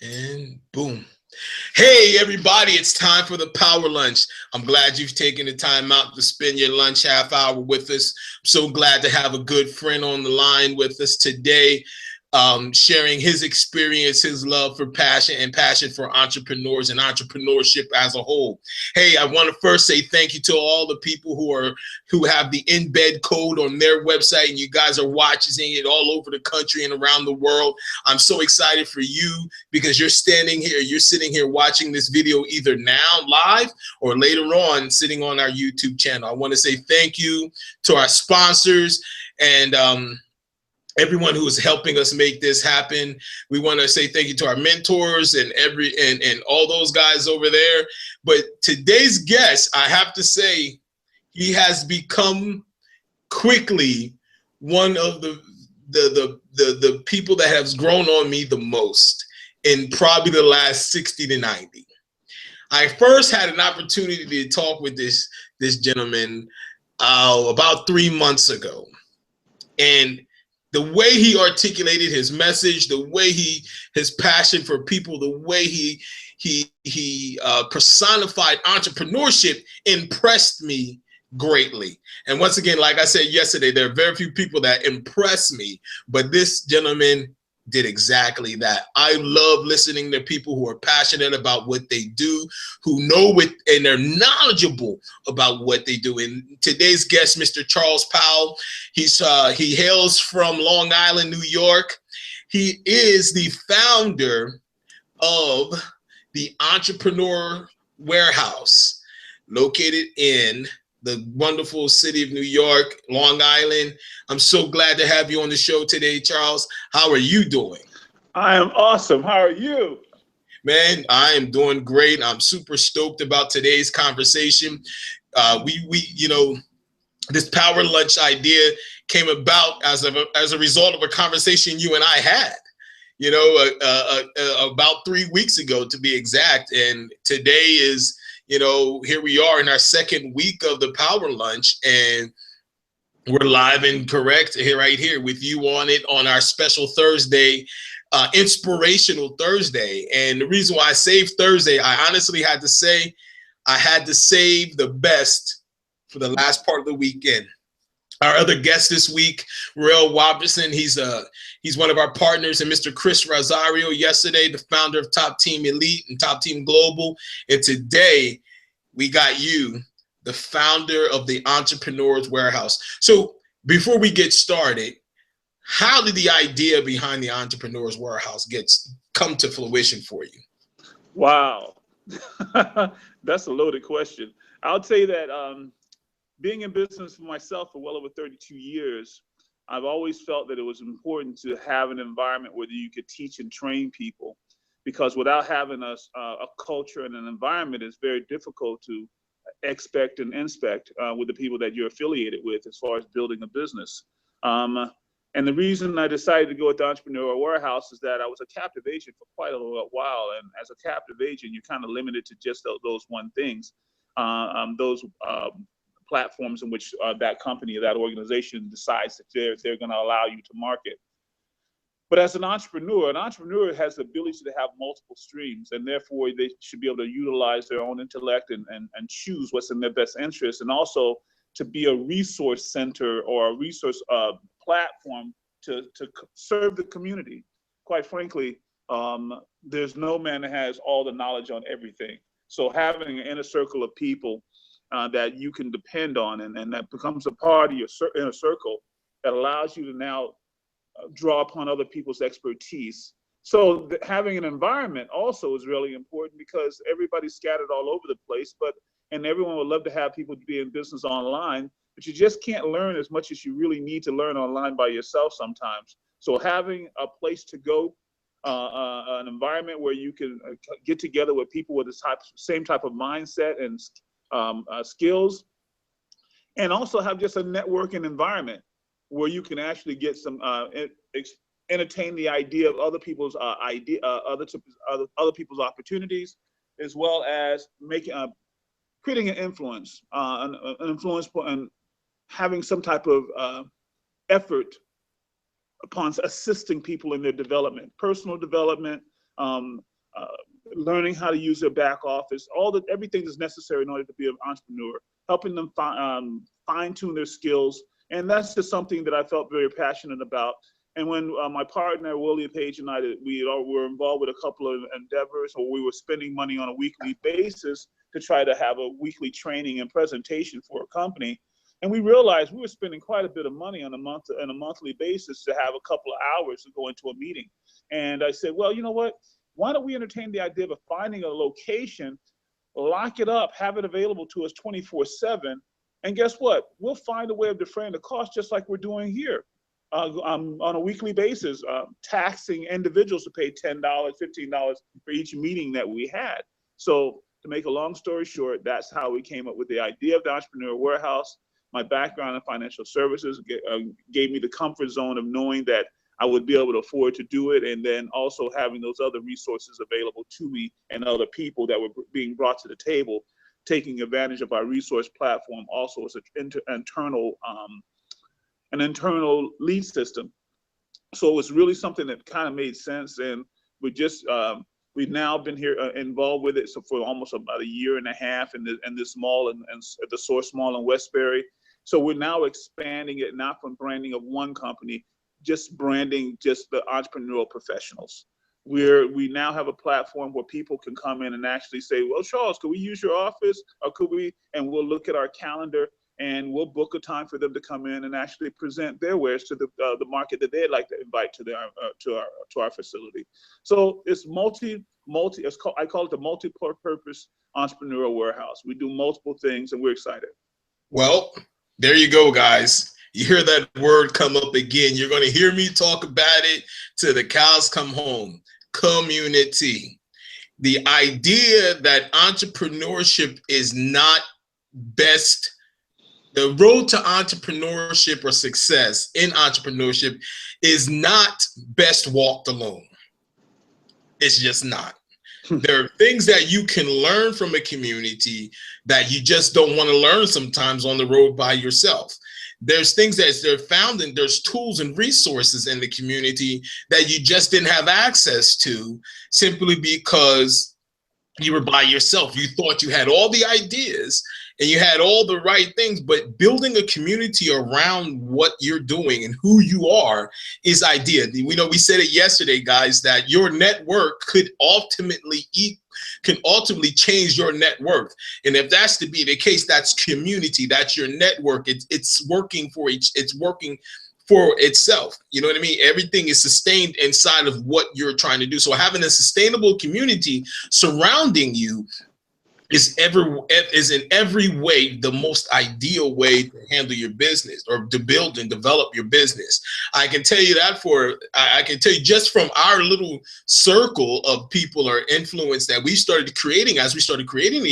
And boom. Hey, everybody, it's time for the Power Lunch. I'm glad you've taken the time out to spend your lunch half hour with us. I'm so glad to have a good friend on the line with us today, sharing his experience, his love for passion and passion for entrepreneurs and entrepreneurship as a whole. Hey, I want to first say thank you to all the people who have the embed code on their website, and you guys are watching it all over the country and around the world. I'm so excited for you because you're sitting here watching this video either now live or later on sitting on our YouTube channel. I want to say thank you to our sponsors and everyone who is helping us make this happen. We want to say thank you to our mentors and all those guys over there. But today's guest, I have to say, he has become quickly one of the people that has grown on me the most in probably the last 60 to 90. I first had an opportunity to talk with this gentleman about 3 months ago, and the way he articulated his message, the way his passion for people, the way he personified entrepreneurship impressed me greatly. And once again, like I said yesterday, there are very few people that impress me, but this gentleman did exactly that. I love listening to people who are passionate about what they do, who know it, and they're knowledgeable about what they do. And today's guest, Mr. Charles Powell, he hails from Long Island, New York. He is the founder of the Entrepreneur Warehouse, located in the wonderful city of New York, Long Island. I'm so glad to have you on the show today, Charles. How are you doing? I am awesome. How are you? Man, I am doing great. I'm super stoked about today's conversation. This Power Lunch idea came about as a result of a conversation you and I had, about 3 weeks ago to be exact. And today is, here we are in our second week of the Power Lunch, and we're live and correct right here with you on it on our special Thursday, inspirational Thursday. And the reason why I saved Thursday, I honestly had to say, I had to save the best for the last part of the weekend. Our other guest this week, Rael Robertson, he's one of our partners, and Mr. Chris Rosario yesterday, the founder of Top Team Elite and Top Team Global. And today we got you, the founder of the Entrepreneur's Warehouse. So before we get started, how did the idea behind the Entrepreneur's Warehouse come to fruition for you? Wow. That's a loaded question. I'll say that being in business for myself for well over 32 years, I've always felt that it was important to have an environment where you could teach and train people, because without having a culture and an environment, it's very difficult to expect and inspect with the people that you're affiliated with as far as building a business. And the reason I decided to go with the Entrepreneur Warehouse is that I was a captive agent for quite a while. And as a captive agent, you're kind of limited to just those one things, those platforms in which that company or that organization decides that they're going to allow you to market. But as an entrepreneur has the ability to have multiple streams, and therefore they should be able to utilize their own intellect and choose what's in their best interest, and also to be a resource center or a resource platform to serve the community. Quite frankly, there's no man that has all the knowledge on everything. So having an inner circle of people that you can depend on, and that becomes a part of your inner circle that allows you to now draw upon other people's expertise. So having an environment also is really important, because everybody's scattered all over the place, and everyone would love to have people be in business online, but you just can't learn as much as you really need to learn online by yourself sometimes. So having a place to go, an environment where you can get together with people with the same type of mindset and skills, and also have just a networking environment where you can actually get some entertain the idea of other people's other people's opportunities, as well as creating an influence, an influence, and having some type of effort upon assisting people in their development, personal development, learning how to use their back office, everything that's necessary in order to be an entrepreneur, helping them fine tune their skills. And that's just something that I felt very passionate about. And when my partner, Willie Page, and I, we were involved with a couple of endeavors, or we were spending money on a weekly basis to try to have a weekly training and presentation for a company. And we realized we were spending quite a bit of money on a monthly basis to have a couple of hours to go into a meeting. And I said, well, you know what? Why don't we entertain the idea of finding a location, lock it up, have it available to us 24/7, and guess what? We'll find a way of defraying the cost, just like we're doing here. On a weekly basis, taxing individuals to pay $10, $15 for each meeting that we had. So to make a long story short, that's how we came up with the idea of the Entrepreneur Warehouse. My background in financial services gave me the comfort zone of knowing that I would be able to afford to do it, and then also having those other resources available to me and other people that were being brought to the table, taking advantage of our resource platform also as an internal lead system. So it's really something that kind of made sense, and we've now been here involved with it for almost about a year and a half in this mall and the Source Mall in Westbury. So we're now expanding it, not from branding of one company, just branding just the entrepreneurial professionals. We now have a platform where people can come in and actually say, well, Charles, could we use your office, or could we? And we'll look at our calendar and we'll book a time for them to come in and actually present their wares to the market that they'd like to invite to our facility. So it's I call it the multi-purpose entrepreneurial warehouse. We do multiple things, and we're excited. Well, there you go, guys. You hear that word come up again. You're going to hear me talk about it till the cows come home. Community. The idea that entrepreneurship is not best. The road to entrepreneurship or success in entrepreneurship is not best walked alone. It's just not. There are things that you can learn from a community that you just don't want to learn sometimes on the road by yourself. There's things that they're found, and there's tools and resources in the community that you just didn't have access to simply because you were by yourself. You thought you had all the ideas and you had all the right things, but building a community around what you're doing and who you are is idea. We said it yesterday, guys, that your network could ultimately change your net worth. And if that's to be the case, that's community, that's your network. It's working for itself. You know what I mean? Everything is sustained inside of what you're trying to do. So having a sustainable community surrounding you is in every way the most ideal way to handle your business or to build and develop your business. I can tell you that I can tell you just from our little circle of people or influence that we started creating as we started creating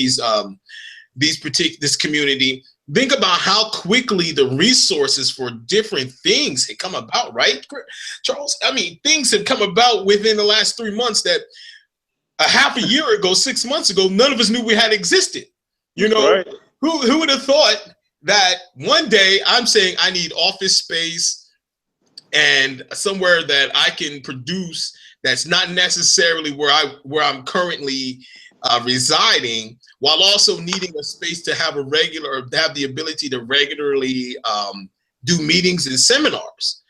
this community. Think about how quickly the resources for different things had come about, right, Charles? I mean, things have come about within the last 3 months that a half a year ago, 6 months ago, none of us knew we had existed. Right. Who would have thought that one day I'm saying I need office space and somewhere that I can produce that's not necessarily where I'm currently residing, while also needing a space to have the ability to regularly do meetings and seminars.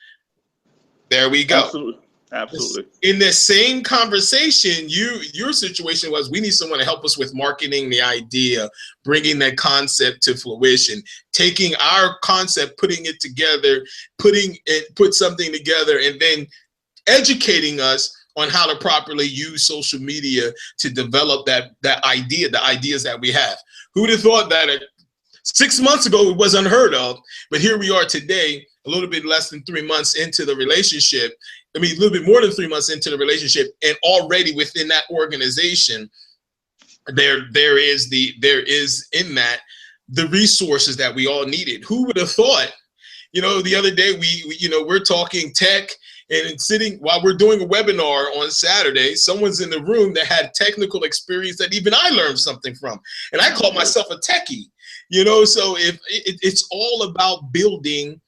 There we go. Absolutely. In the same conversation, your situation was we need someone to help us with marketing the idea, bringing that concept to fruition, taking our concept, putting it together, put something together, and then educating us on how to properly use social media to develop that idea, the ideas that we have. Who would have thought that 6 months ago it was unheard of, but here we are today, a little bit less than 3 months into the relationship. I mean, a little bit more than 3 months into the relationship, and already within that organization, there is in that the resources that we all needed. Who would have thought? The other day we're talking tech, and sitting while we're doing a webinar on Saturday, someone's in the room that had technical experience that even I learned something from, and I call myself a techie. So if it's all about building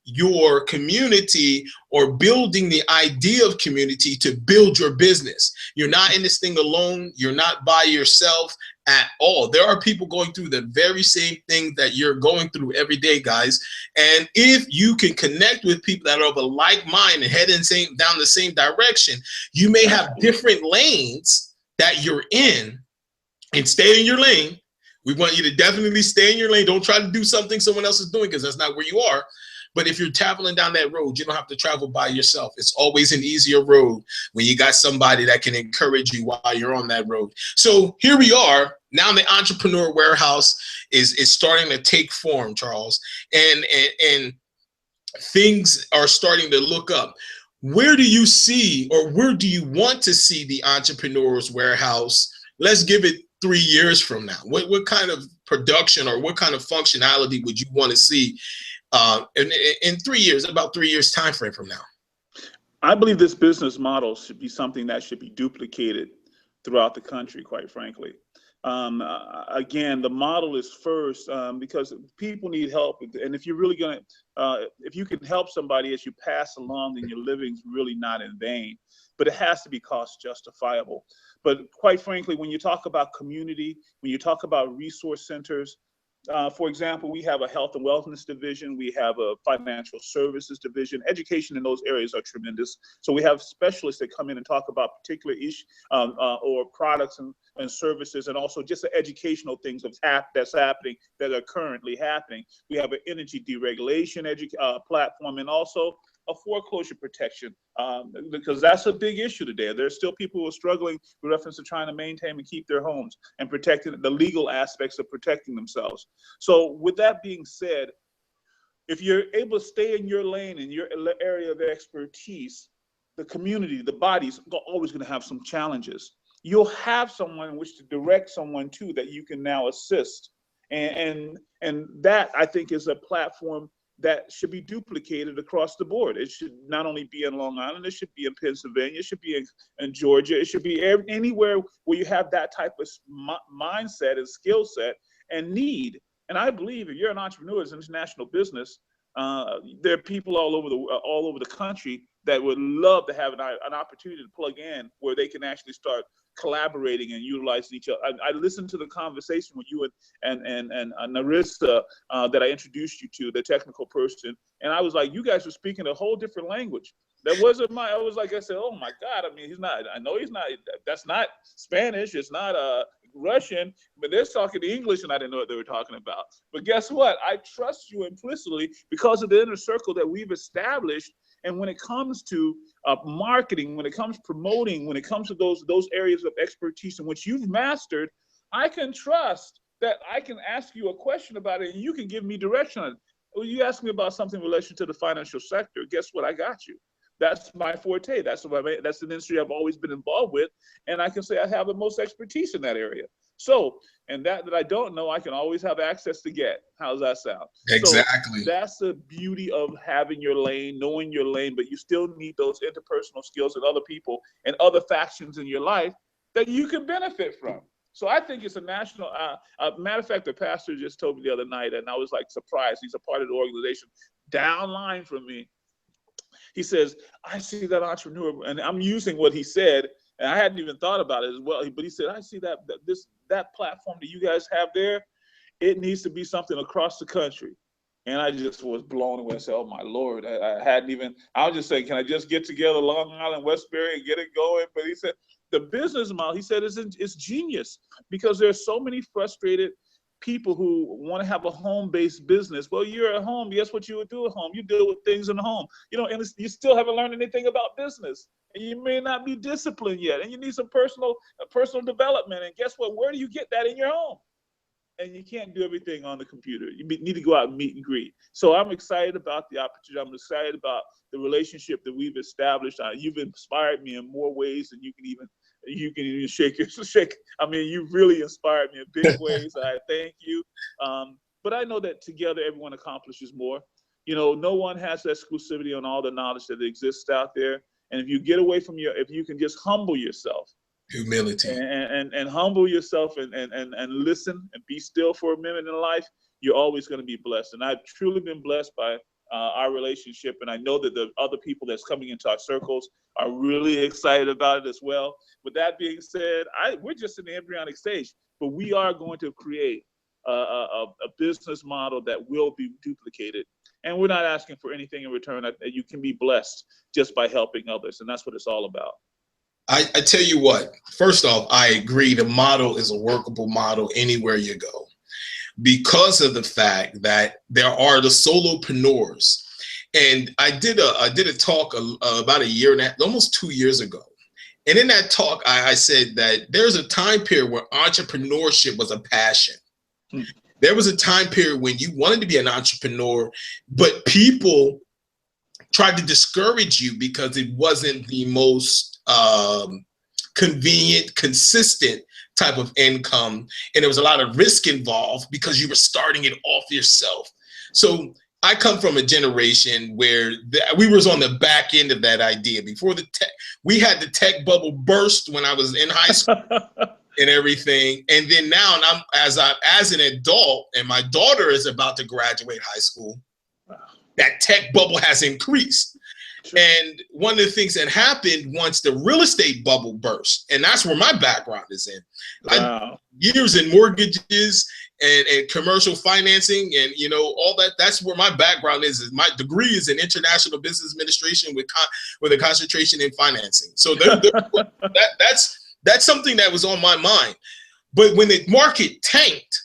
your community or building the idea of community to build your business. You're not in this thing alone. You're not by yourself at all. There are people going through the very same thing that you're going through every day, guys. And if you can connect with people that are of a like mind and heading down the same direction, you may have different lanes that you're in, and stay in your lane. We want you to definitely stay in your lane. Don't try to do something someone else is doing, because that's not where you are. But if you're traveling down that road, you don't have to travel by yourself. It's always an easier road when you got somebody that can encourage you while you're on that road. So here we are. Now the Entrepreneur Warehouse is starting to take form, Charles, and things are starting to look up. Where do you see, or where do you want to see the Entrepreneur's Warehouse? Let's give it 3 years from now. What kind of production or what kind of functionality would you want to see in 3 years, about 3 years time frame from now? I believe this business model should be something that should be duplicated throughout the country, quite frankly. Again, the model is first because people need help. And if you're really going to, if you can help somebody as you pass along, then your living's really not in vain. But it has to be cost justifiable. But quite frankly, when you talk about community, when you talk about resource centers, for example, we have a health and wellness division. We have a financial services division. Education in those areas are tremendous. So we have specialists that come in and talk about particular issues or products and services, and also just the educational things that's happening, that are currently happening. We have an energy deregulation platform, and also a foreclosure protection, because that's a big issue today. There's still people who are struggling with reference to trying to maintain and keep their homes and protecting the legal aspects of protecting themselves. So with that being said, if you're able to stay in your lane, in your area of expertise, the community, the body's always going to have some challenges. You'll have someone in which to direct someone to that you can now assist. And that, I think, is a platform that should be duplicated across the board. It should not only be in Long Island, it should be in Pennsylvania, it should be in Georgia, it should be anywhere where you have that type of mindset and skill set and need. And I believe if you're an entrepreneur, it's international business, there are people all over the country that would love to have an opportunity to plug in where they can actually start collaborating and utilizing each other. I listened to the conversation with you and Narissa that I introduced you to, the technical person, and I was like, you guys were speaking a whole different language. That wasn't I was like, I said, oh my God, I mean, I know he's not, that's not Spanish, it's not Russian, but they're talking English, and I didn't know what they were talking about. But guess what? I trust you implicitly because of the inner circle that we've established. And when it comes to marketing, when it comes to promoting, when it comes to those areas of expertise in which you've mastered, I can trust that I can ask you a question about it and you can give me direction on it. Well, you ask me about something in relation to the financial sector, guess what? I got you. That's my forte. That's the industry I've always been involved with. And I can say I have the most expertise in that area. So, and that I don't know, I can always have access to get. How's that sound? Exactly. So that's the beauty of having your lane, knowing your lane, but you still need those interpersonal skills with other people and other factions in your life that you can benefit from. So I think it's a national, matter of fact, the pastor just told me the other night, and I was like surprised. He's a part of the organization downline from me. He says, I see that entrepreneur, and I'm using what he said, and I hadn't even thought about it as well. But he said, I see that platform that you guys have there, it needs to be something across the country. And I just was blown away and said, oh my Lord, I was just saying, can I just get together Long Island, Westbury and get it going? But he said, the business model, he said, it's genius because there's so many frustrated people who want to have a home-based business. Well, you're at home. Guess what you would do at home? You deal with things in the home. And you still haven't learned anything about business, and you may not be disciplined yet, and you need some personal development. And guess what? Where do you get that in your home? And you can't do everything on the computer. You need to go out and meet and greet. So I'm excited about the opportunity. I'm excited about the relationship that we've established. You've inspired me in more ways than you can even shake. I mean, you've really inspired me in big ways. I thank you. But I know that together, everyone accomplishes more. No one has exclusivity on all the knowledge that exists out there. And if you get away from if you can just humble yourself, humility, and humble yourself and listen and be still for a minute in life, you're always going to be blessed. And I've truly been blessed by our relationship. And I know that the other people that's coming into our circles are really excited about it as well. With that being said, we're just in the embryonic stage, but we are going to create a business model that will be duplicated. And we're not asking for anything in return. You can be blessed just by helping others. And that's what it's all about. I tell you what, first off, I agree the model is a workable model anywhere you go, because of the fact that there are the solopreneurs. And I did a talk about a year and a half, almost 2 years ago. And in that talk, I said that there's a time period where entrepreneurship was a passion. There was a time period when you wanted to be an entrepreneur, but people tried to discourage you because it wasn't the most convenient, consistent type of income. And there was a lot of risk involved because you were starting it off yourself. So I come from a generation where we was on the back end of that idea. Before we had the tech bubble burst when I was in high school and everything. And then now as an adult, and my daughter is about to graduate high school, that tech bubble has increased. Sure. And one of the things that happened once the real estate bubble burst, and that's where my background is in. Wow. Years in mortgages and commercial financing and, all that. That's where my background is. My degree is in international business administration with a concentration in financing. So that's something that was on my mind. But when the market tanked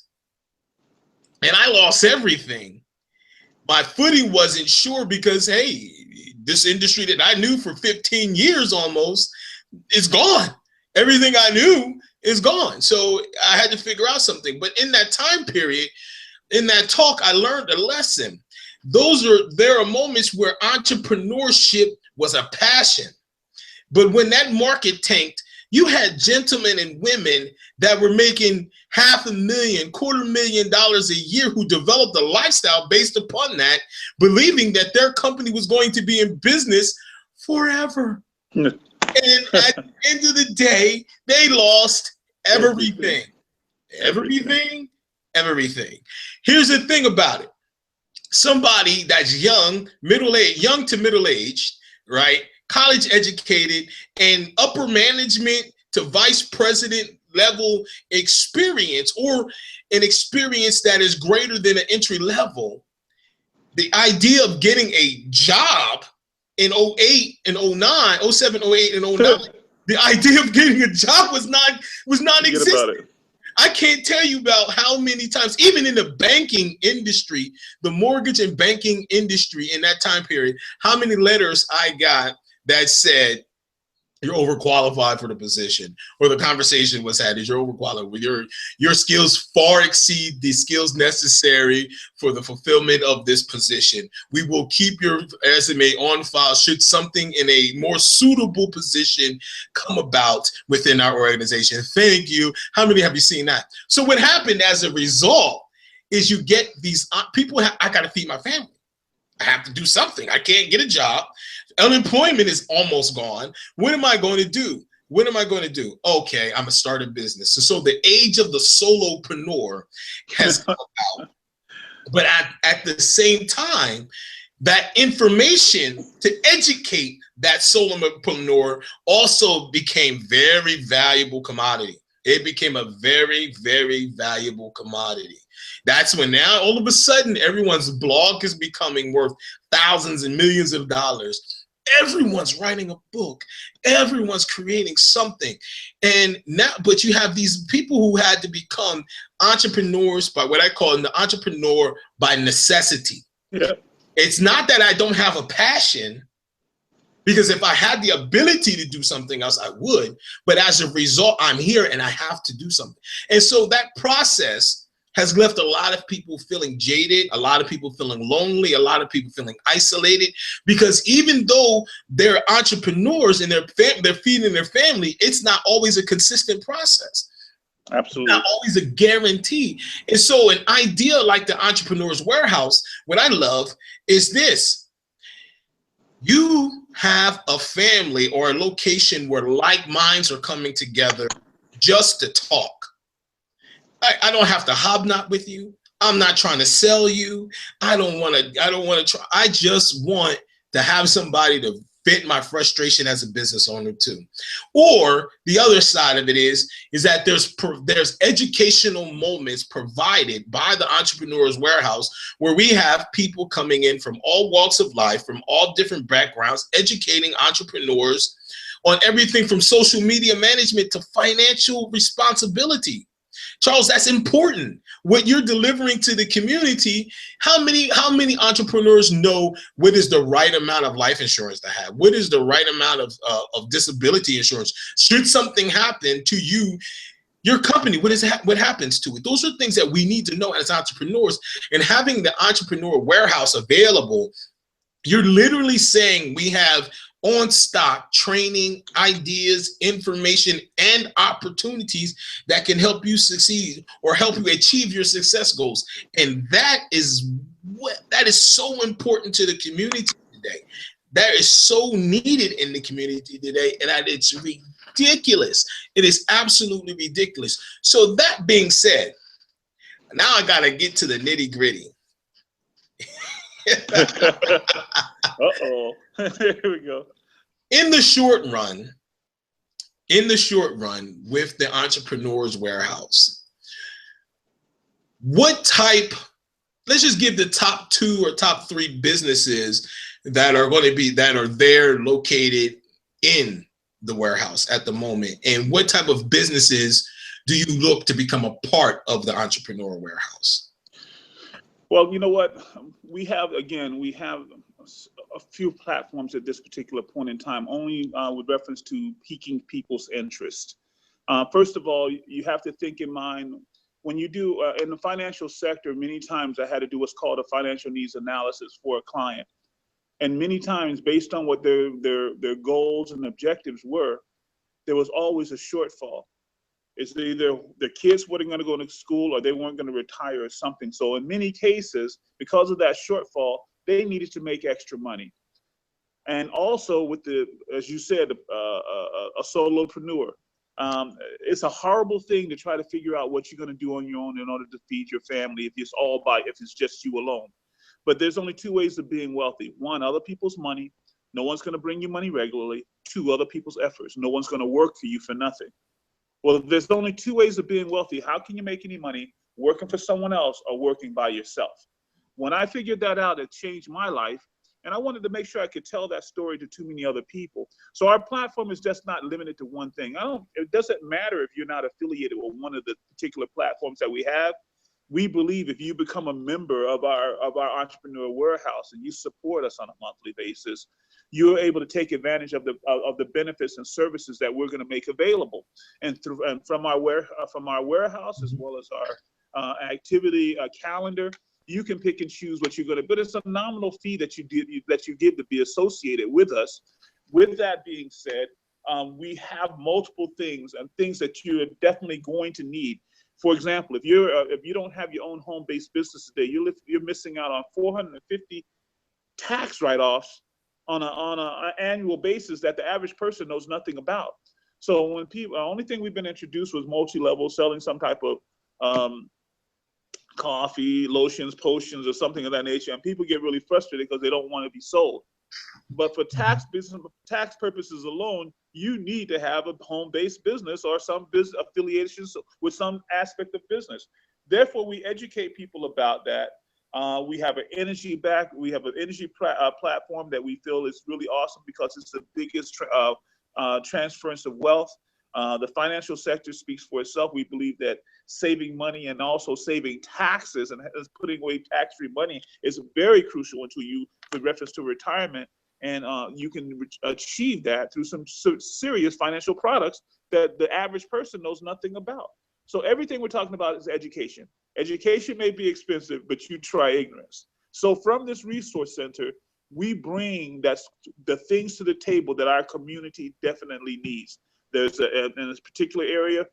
and I lost everything, my footing wasn't sure because, hey, this industry that I knew for 15 years almost is gone. Everything I knew is gone. So I had to figure out something. But in that time period, in that talk, I learned a lesson. There are moments where entrepreneurship was a passion. But when that market tanked, you had gentlemen and women that were making $500,000, $250,000 a year who developed a lifestyle based upon that, believing that their company was going to be in business forever. And at the end of the day, they lost everything. Everything. Here's the thing about it. Somebody that's young to middle-aged, right? College educated and upper management to vice president level experience, or an experience that is greater than an entry level. The idea of getting a job in 08 and 09, 07, 08 and 09, the idea of getting a job was non-existent. I can't tell you about how many times, even in the banking industry, the mortgage and banking industry in that time period, how many letters I got that said, you're overqualified for the position, or the conversation was had is you're overqualified. Your skills far exceed the skills necessary for the fulfillment of this position. We will keep your resume on file should something in a more suitable position come about within our organization. Thank you. How many have you seen that? So what happened as a result is you get these people. I got to feed my family. I have to do something. I can't get a job. Unemployment is almost gone. What am I going to do? Okay, I'm going to start a business. So the age of the solopreneur has come out. But at the same time, that information to educate that solopreneur also became very valuable commodity. It became a very, very valuable commodity. That's when now all of a sudden everyone's blog is becoming worth thousands and millions of dollars. Everyone's writing a book. Everyone's creating something. And now, but you have these people who had to become entrepreneurs by what I call an entrepreneur by necessity. Yeah. It's not that I don't have a passion, because if I had the ability to do something else, I would. But as a result, I'm here and I have to do something. And so that process has left a lot of people feeling jaded, a lot of people feeling lonely, a lot of people feeling isolated, because even though they're entrepreneurs and they're feeding their family, it's not always a consistent process. Absolutely. Not always a guarantee. And so an idea like the Entrepreneur's Warehouse, what I love is this. You have a family or a location where like minds are coming together just to talk. I don't have to hobnob with you. I'm not trying to sell you. I don't want to try. I just want to have somebody to vent my frustration as a business owner too. Or the other side of it is that there's educational moments provided by the Entrepreneur's Warehouse where we have people coming in from all walks of life, from all different backgrounds, educating entrepreneurs on everything from social media management to financial responsibility. Charles, that's important. What you're delivering to the community, how many entrepreneurs know what is the right amount of life insurance to have? What is the right amount of disability insurance? Should something happen to you, your company, what happens to it? Those are things that we need to know as entrepreneurs. And having the Entrepreneur Warehouse available, you're literally saying we have on stock training, ideas, information, and opportunities that can help you succeed or help you achieve your success goals. And that is so important to the community today. That is so needed in the community today, and that it's ridiculous. It is absolutely ridiculous. So that being said, now I gotta get to the nitty gritty. Uh-oh. Here we go. In the short run, with the Entrepreneur's Warehouse, let's just give the top 2 or top 3 businesses that are there located in the warehouse at the moment. And what type of businesses do you look to become a part of the Entrepreneur Warehouse? Well, you know what? We have a few platforms at this particular point in time, only with reference to piquing people's interest. First of all, you have to think in mind, when you do in the financial sector, many times I had to do what's called a financial needs analysis for a client. And many times, based on what their goals and objectives were, there was always a shortfall. It's either their kids weren't going to go to school or they weren't going to retire or something. So in many cases, because of that shortfall, they needed to make extra money. And also with as you said, a solopreneur, it's a horrible thing to try to figure out what you're going to do on your own in order to feed your family if it's just you alone. But there's only 2 ways of being wealthy. 1, other people's money. No one's going to bring you money regularly. 2, other people's efforts. No one's going to work for you for nothing. Well, there's only 2 ways of being wealthy. How can you make any money? Working for someone else or working by yourself? When I figured that out, it changed my life. And I wanted to make sure I could tell that story to too many other people. So our platform is just not limited to one thing. It doesn't matter if you're not affiliated with one of the particular platforms that we have. We believe if you become a member of our Entrepreneur Warehouse and you support us on a monthly basis, you're able to take advantage of the benefits and services that we're going to make available. And from our warehouse, as well as our activity calendar, you can pick and choose what you're going to. But it's a nominal fee that you give to be associated with us. With that being said, we have multiple things and things that you're definitely going to need. For example, if you don't have your own home-based business today, you're missing out on 450 tax write-offs on an annual basis that the average person knows nothing about. So when the only thing we've been introduced was multi-level, selling some type of coffee, lotions, potions, or something of that nature, and people get really frustrated because they don't want to be sold. But for tax purposes alone, you need to have a home-based business or some business affiliations with some aspect of business. Therefore, we educate people about that. We have an energy platform that we feel is really awesome because it's the biggest transference of wealth. The financial sector speaks for itself. We believe that saving money and also saving taxes and putting away tax-free money is very crucial until you, with reference to retirement. And you can achieve that through some serious financial products that the average person knows nothing about. So everything we're talking about is education. Education may be expensive, but you try ignorance. So from this resource center, we bring the things to the table that our community definitely needs. There's in this particular area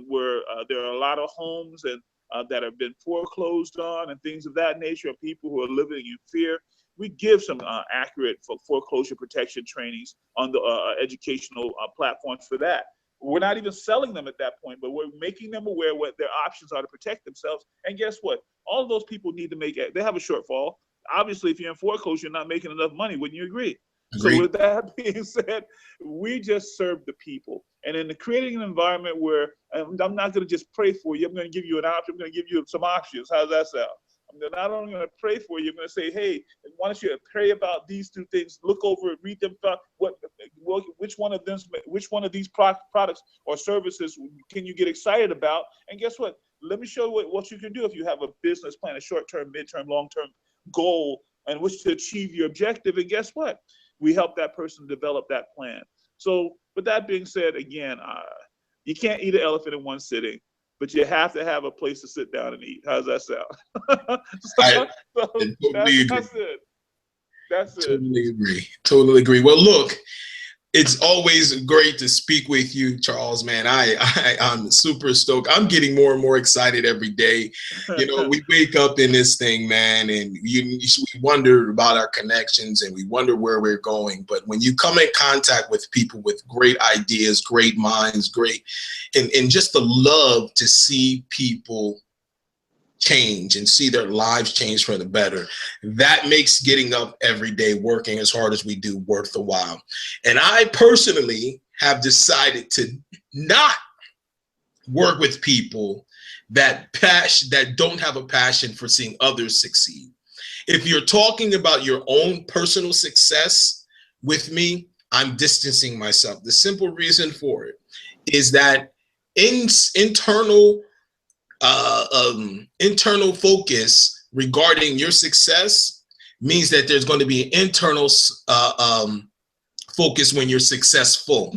where there are a lot of homes and that have been foreclosed on and things of that nature, and people who are living in fear. We give some accurate foreclosure protection trainings on the educational platforms for that. We're not even selling them at that point, but we're making them aware what their options are to protect themselves. And guess what? All of those people need to they have a shortfall. Obviously, if you're in foreclosure, you're not making enough money. Wouldn't you agree? So Agreed. with that being said, we just serve the people. And in creating an environment where I'm not going to just pray for you, I'm going to give you an option. I'm going to give you some options. How's that sound? I'm not only going to pray for you, I'm going to say, hey, why don't you pray about these two things? Look over it, read them. Which one of these products or services can you get excited about? And guess what? Let me show you what you can do if you have a business plan, a short-term, mid-term, long-term goal, and wish to achieve your objective. And guess what? We help that person develop that plan. So with that being said, again, you can't eat an elephant in one sitting, but you have to have a place to sit down and eat. How's that sound? I totally agree. That's it. That's it. Totally agree. Totally agree. Well, look, it's always great to speak with you, Charles, man. I'm super stoked. I'm getting more and more excited every day. You know, we wake up in this thing, man, and we wonder about our connections and we wonder where we're going. But when you come in contact with people with great ideas, great minds, and just the love to see people change and see their lives change for the better, that makes getting up every day working as hard as we do worth the while. And I personally have decided to not work with people that don't have a passion for seeing others succeed. If you're talking about your own personal success with me, I'm distancing myself. The simple reason for it is that internal focus regarding your success means that there's going to be an internal focus when you're successful.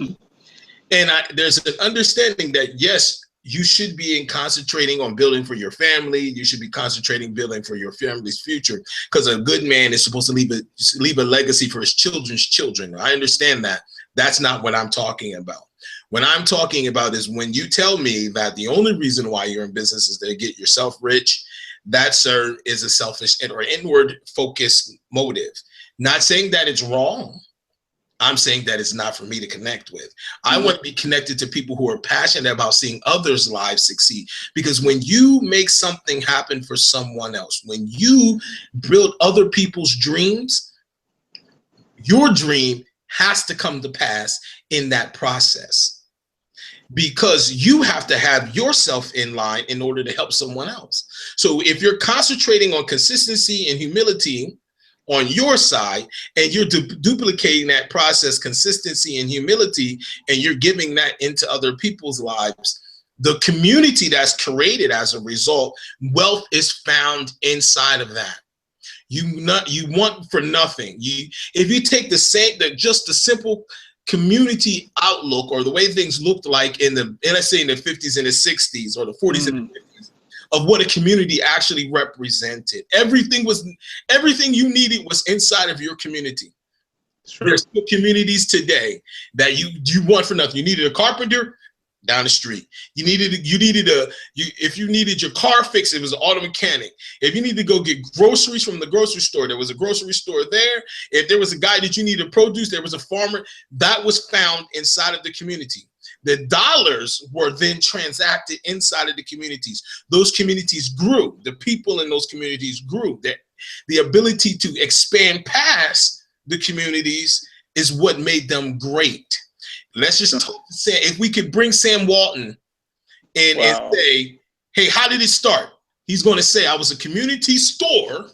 And there's an understanding that, yes, you should be concentrating on building for your family. You should be concentrating building for your family's future, because a good man is supposed to leave a legacy for his children's children. I understand that. That's not what I'm talking about. What I'm talking about is when you tell me that the only reason why you're in business is to get yourself rich, that, sir, is a selfish or inward focused motive. Not saying that it's wrong. I'm saying that it's not for me to connect with. I want to be connected to people who are passionate about seeing others' lives succeed. Because when you make something happen for someone else, when you build other people's dreams, your dream has to come to pass in that process, because you have to have yourself in line in order to help someone else. So if you're concentrating on consistency and humility on your side, and you're duplicating that process, consistency and humility, and you're giving that into other people's lives, the community that's created as a result, wealth is found inside of that. You want for nothing. If you take just the simple community outlook, or the way things looked like let's say in the 50s and the 60s, or the 40s and the 50s, of what a community actually represented. Everything you needed was inside of your community. There's still communities today that you want for nothing. You needed a carpenter, down the street. If you needed your car fixed, it was an auto mechanic. If you need to go get groceries from the grocery store, there was a grocery store there. If there was a guy that you needed produce, there was a farmer. That was found inside of the community. The dollars were then transacted inside of the communities. Those communities grew. The people in those communities grew. The ability to expand past the communities is what made them great. Let's just say, if we could bring Sam Walton in and say, hey, how did it start? He's going to say, I was a community store.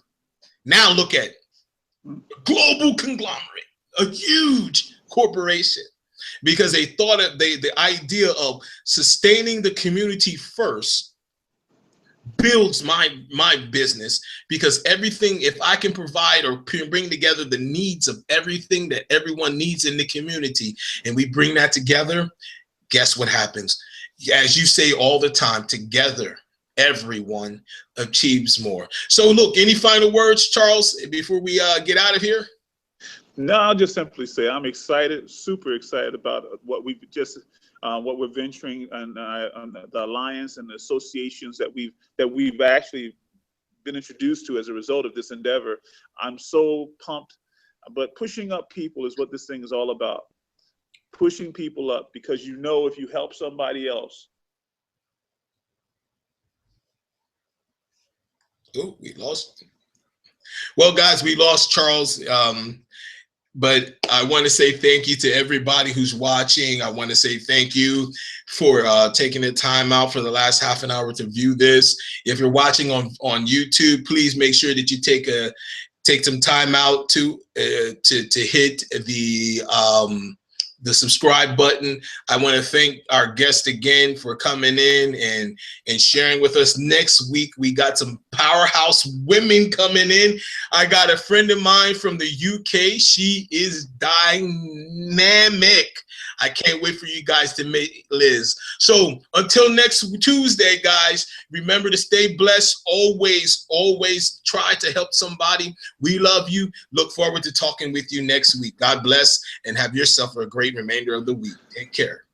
Now look at it. A global conglomerate, a huge corporation, because they thought of the idea of sustaining the community first builds my business, because everything, if I can provide or bring together the needs of everything that everyone needs in the community, and we bring that together, guess what happens? As you say all the time, together everyone achieves more. So look, any final words, Charles, before we get out of here? No, I'll just simply say I'm excited, super excited about what we're venturing, and the alliance and the associations that we've actually been introduced to as a result of this endeavor. I'm so pumped. But pushing up people is what this thing is all about. pushing people up, because you know if you help somebody else. Oh, we lost. Well, guys, we lost Charles. But I want to say thank you to everybody who's watching. I want to say thank you for taking the time out for the last half an hour to view this. If you're watching on YouTube, please make sure that you take some time out to hit the subscribe button. I want to thank our guest again for coming in and sharing with us. Next week, we got some powerhouse women coming in. I got a friend of mine from the UK. She is dynamic. I can't wait for you guys to meet Liz. So until next Tuesday, guys, remember to stay blessed. Always, always try to help somebody. We love you. Look forward to talking with you next week. God bless and have yourself a great remainder of the week. Take care.